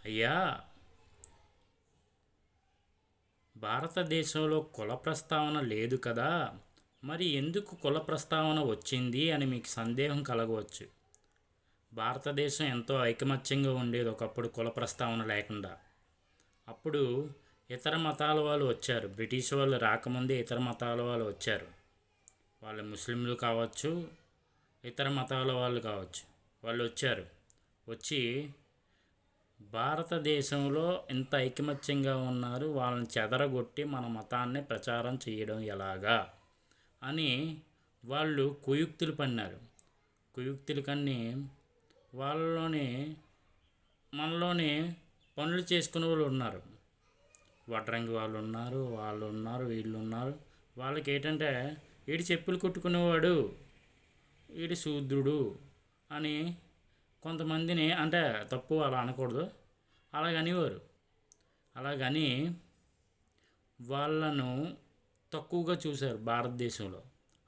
అయ్యా, భారతదేశంలో కుల ప్రస్తావన లేదు కదా, మరి ఎందుకు కుల ప్రస్తావన వచ్చింది అని మీకు సందేహం కలగవచ్చు. భారతదేశం ఎంతో ఐకమత్యంగా ఉండేది ఒకప్పుడు కుల ప్రస్తావన లేకుండా. అప్పుడు ఇతర మతాల వాళ్ళు వచ్చారు. బ్రిటిష్ వాళ్ళు రాకముందే ఇతర మతాల వాళ్ళు వచ్చారు. వాళ్ళు ముస్లింలు కావచ్చు, ఇతర మతాల వాళ్ళు కావచ్చు. వాళ్ళు వచ్చారు. వచ్చి భారతదేశంలో ఇంత ఐకమత్యంగా ఉన్నారు, వాళ్ళని చెదరగొట్టి మన మతాన్ని ప్రచారం చేయడం ఎలాగా అని వాళ్ళు కుయుక్తులు పన్నారు. కుయుక్తులు కన్ని వాళ్ళలోని మనలోని పనులు చేసుకునే వాళ్ళు ఉన్నారు. వడ్రంగి వాళ్ళు ఉన్నారు, వీళ్ళు ఉన్నారు. వాళ్ళకి ఏంటంటే వీడి చెప్పులు కుట్టుకునేవాడు, వీడి శూద్రుడు అని కొంతమందిని, అంటే తప్పు అలా అనకూడదు, అలాగనేవారు. అలాగని వాళ్ళను తక్కువగా చూశారు భారతదేశంలో.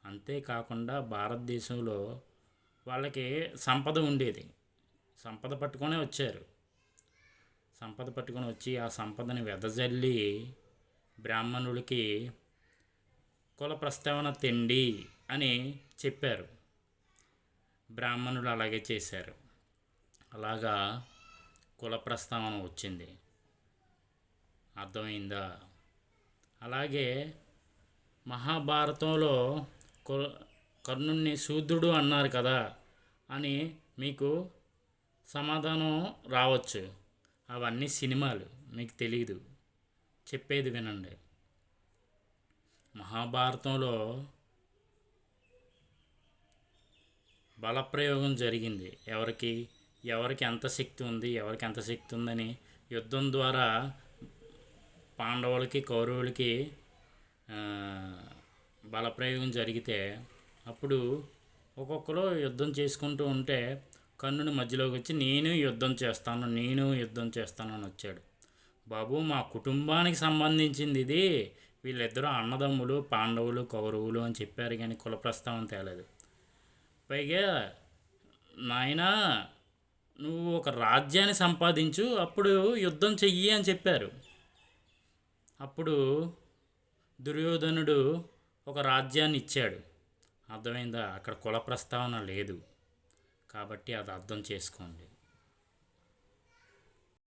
అంతేకాకుండా భారతదేశంలో వాళ్ళకి సంపద ఉండేది. సంపద పట్టుకొనే వచ్చారు. సంపద పట్టుకొని వచ్చి ఆ సంపదని వెదజల్లి బ్రాహ్మణులకి కుల ప్రస్తావన తెండి అని చెప్పారు. బ్రాహ్మణులు అలాగే చేశారు. అలాగా కుల ప్రస్తావన వచ్చింది. అర్థమైందా? అలాగే మహాభారతంలో కర్ణుణ్ణి శూద్రుడు అన్నారు కదా అని మీకు సమాధానం రావచ్చు. అవన్నీ సినిమాలు, మీకు తెలియదు. చెప్పేది వినండి. మహాభారతంలో బలప్రయోగం జరిగింది. ఎవరికి ఎంత శక్తి ఉంది, ఎవరికి ఎంత శక్తి ఉందని యుద్ధం ద్వారా పాండవులకి కౌరవులకి బలప్రయోగం జరిగితే అప్పుడు ఒక్కొక్కరు యుద్ధం చేసుకుంటూ ఉంటే కర్ణుని మధ్యలోకి వచ్చి నేను యుద్ధం చేస్తాను అని వచ్చాడు. బాబు, మా కుటుంబానికి సంబంధించింది ఇది, వీళ్ళిద్దరూ అన్నదమ్ములు, పాండవులు కౌరవులు అని చెప్పారు, కానీ కుల ప్రస్తావన తేలేదు. పైగా నాయనా, నువ్వు ఒక రాజ్యాన్ని సంపాదించు, అప్పుడు యుద్ధం చెయ్యి అని చెప్పారు. అప్పుడు దుర్యోధనుడు ఒక రాజ్యాన్ని ఇచ్చాడు. అర్థమైందా? అక్కడ కుల ప్రస్తావన లేదు. కాబట్టి అది అర్థం చేసుకోండి.